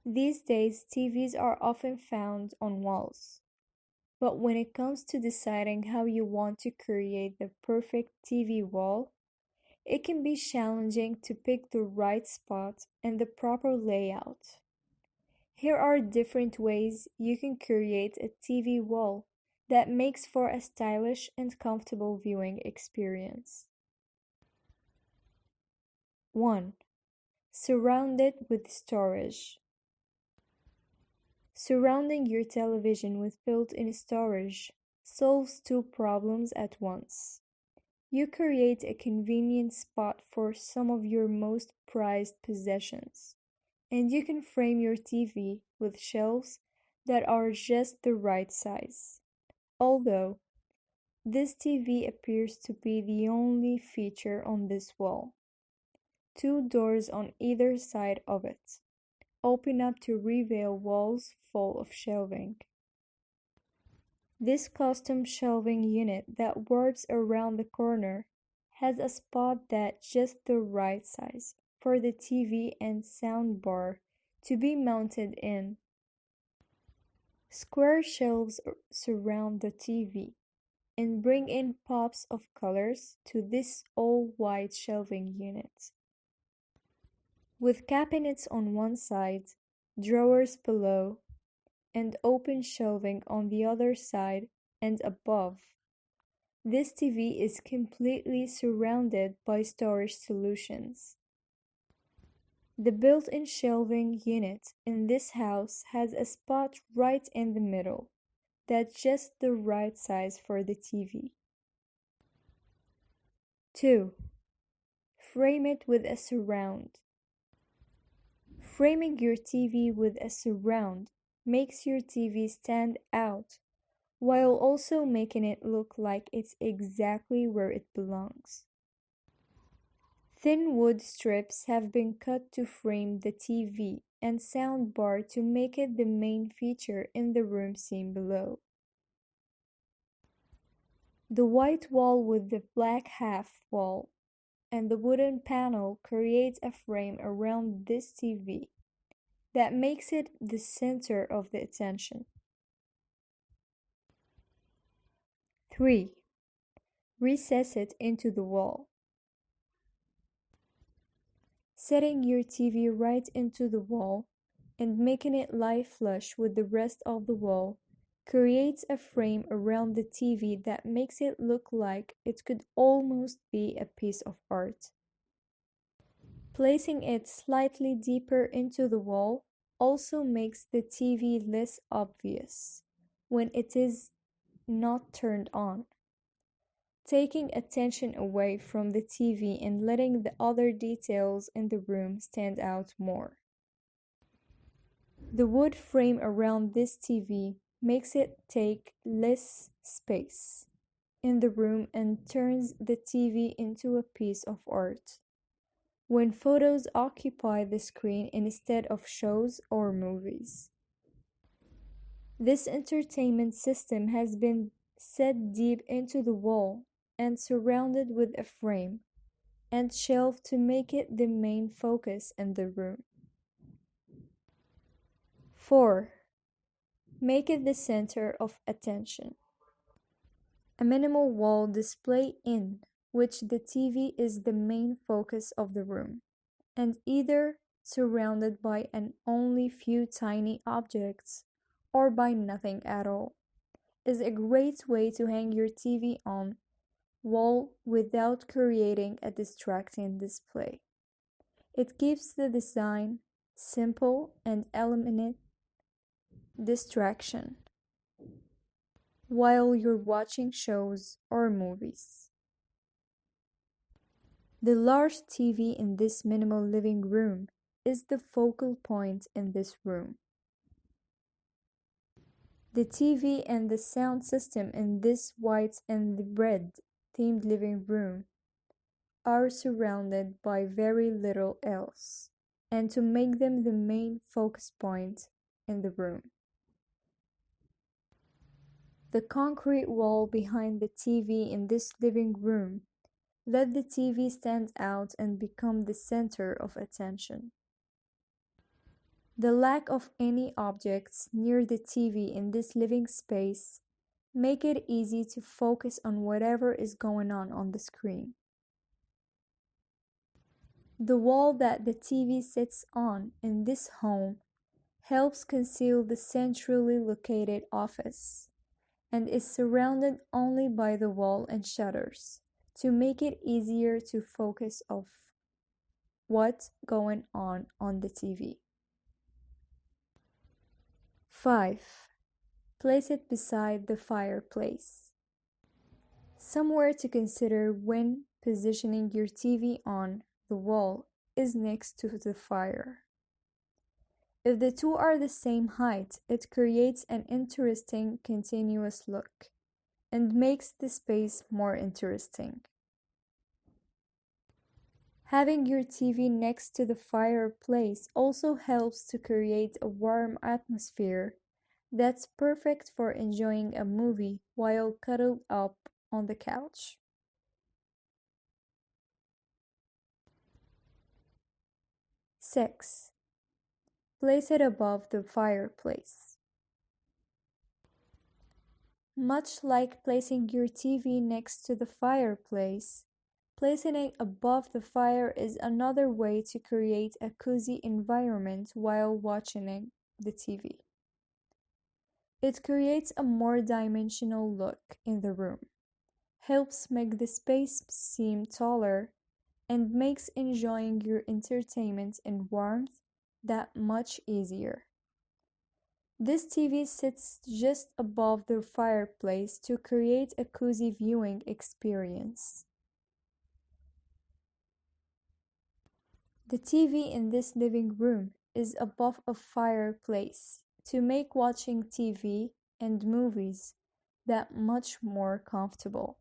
These days, TVs are often found on walls. But when it comes to deciding how you want to create the perfect TV wall, it can be challenging to pick the right spot and the proper layout. Here are different ways you can create a TV wall that makes for a stylish and comfortable viewing experience. 1. Surround it with storage. Surrounding your television with built-in storage solves two problems at once. You create a convenient spot for some of your most prized possessions, and you can frame your TV with shelves that are just the right size. Although, this TV appears to be the only feature on this wall. Two doors on either side of it open up to reveal walls full of shelving. This custom shelving unit that warps around the corner has a spot that's just the right size for the TV and sound bar to be mounted in. Square shelves surround the TV and bring in pops of colors to this all-white shelving unit. With cabinets on one side, drawers below, and open shelving on the other side and above, this TV is completely surrounded by storage solutions. The built-in shelving unit in this house has a spot right in the middle that's just the right size for the TV. 2. Frame it with a surround. Framing your TV with a surround makes your TV stand out while also making it look like it's exactly where it belongs. Thin wood strips have been cut to frame the TV and soundbar to make it the main feature in the room seen below. The white wall with the black half wall and the wooden panel creates a frame around this TV that makes it the center of the attention. 3. Recess it into the wall. Setting your TV right into the wall and making it lie flush with the rest of the wall creates a frame around the TV that makes it look like it could almost be a piece of art. Placing it slightly deeper into the wall also makes the TV less obvious when it is not turned on, taking attention away from the TV and letting the other details in the room stand out more. The wood frame around this TV makes it take less space in the room and turns the TV into a piece of art when photos occupy the screen instead of shows or movies. This entertainment system has been set deep into the wall and surrounded with a frame and shelf to make it the main focus in the room. 4. Make it the center of attention. A minimal wall display in which the TV is the main focus of the room, and either surrounded by an only few tiny objects or by nothing at all, is a great way to hang your TV on wall without creating a distracting display. It keeps the design simple and eliminates distraction while you're watching shows or movies. The large TV in this minimal living room is the focal point in this room. The TV and the sound system in this white and red themed living room are surrounded by very little else, and to make them the main focus point in the room. The concrete wall behind the TV in this living room let the TV stand out and become the center of attention. The lack of any objects near the TV in this living space make it easy to focus on whatever is going on the screen. The wall that the TV sits on in this home helps conceal the centrally located office and is surrounded only by the wall and shutters to make it easier to focus of what's going on the TV. 5. Place it beside the fireplace. Somewhere to consider when positioning your TV on the wall is next to the fire. If the two are the same height, it creates an interesting continuous look and makes the space more interesting. Having your TV next to the fireplace also helps to create a warm atmosphere that's perfect for enjoying a movie while cuddled up on the couch. 6. Place it above the fireplace. Much like placing your TV next to the fireplace, placing it above the fire is another way to create a cozy environment while watching the TV. It creates a more dimensional look in the room, helps make the space seem taller, and makes enjoying your entertainment in warmth that much easier. This TV sits just above the fireplace to create a cozy viewing experience. The TV in this living room is above a fireplace to make watching TV and movies that much more comfortable.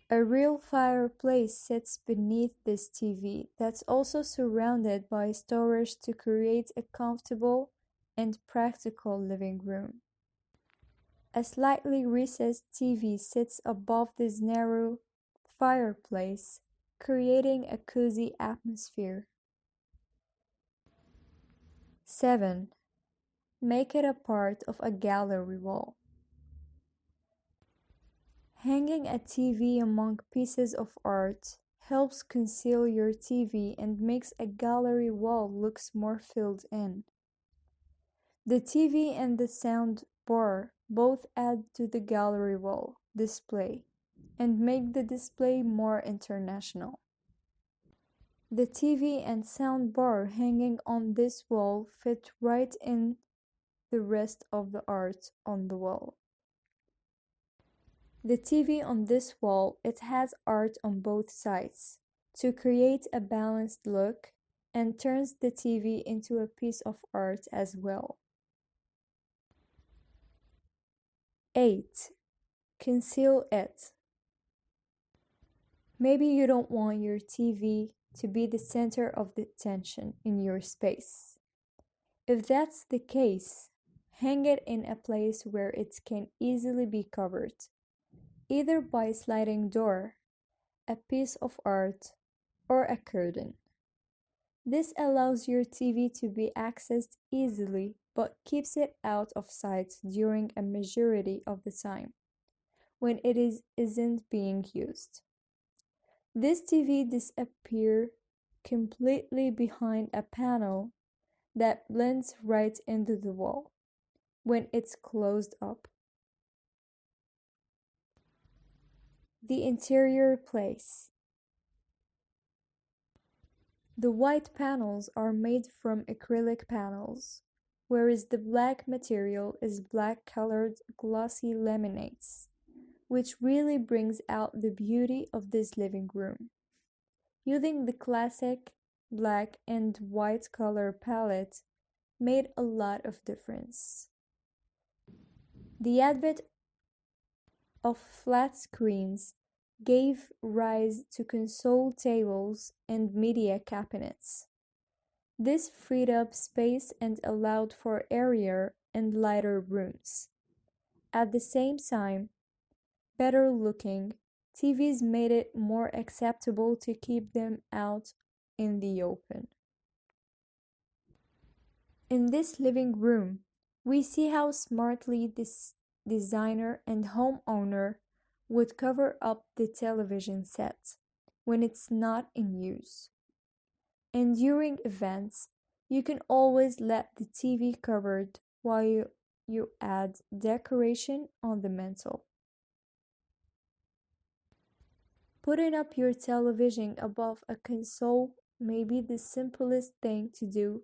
A real fireplace sits beneath this TV that's also surrounded by storage to create a comfortable and practical living room. A slightly recessed TV sits above this narrow fireplace, creating a cozy atmosphere. 7. Make it a part of a gallery wall. Hanging a TV among pieces of art helps conceal your TV and makes a gallery wall looks more filled in. The TV and the sound bar both add to the gallery wall display and make the display more international. The TV and sound bar hanging on this wall fit right in the rest of the art on the wall. The TV on this wall, it has art on both sides to create a balanced look and turns the TV into a piece of art as well. 8. Conceal it. Maybe you don't want your TV to be the center of the attention in your space. If that's the case, hang it in a place where it can easily be covered, either by a sliding door, a piece of art, or a curtain. This allows your TV to be accessed easily but keeps it out of sight during a majority of the time when it isn't being used. This TV disappears completely behind a panel that blends right into the wall when it's closed up. The interior place. The white panels are made from acrylic panels, whereas the black material is black-colored glossy laminates, which really brings out the beauty of this living room. Using the classic black and white color palette made a lot of difference. The advent of flat screens gave rise to console tables and media cabinets. This freed up space and allowed for airier and lighter rooms. At the same time, better looking TVs made it more acceptable to keep them out in the open. In this living room, we see how smartly this designer and homeowner would cover up the television set when it's not in use. And during events, you can always let the TV covered while you add decoration on the mantel. Putting up your television above a console may be the simplest thing to do,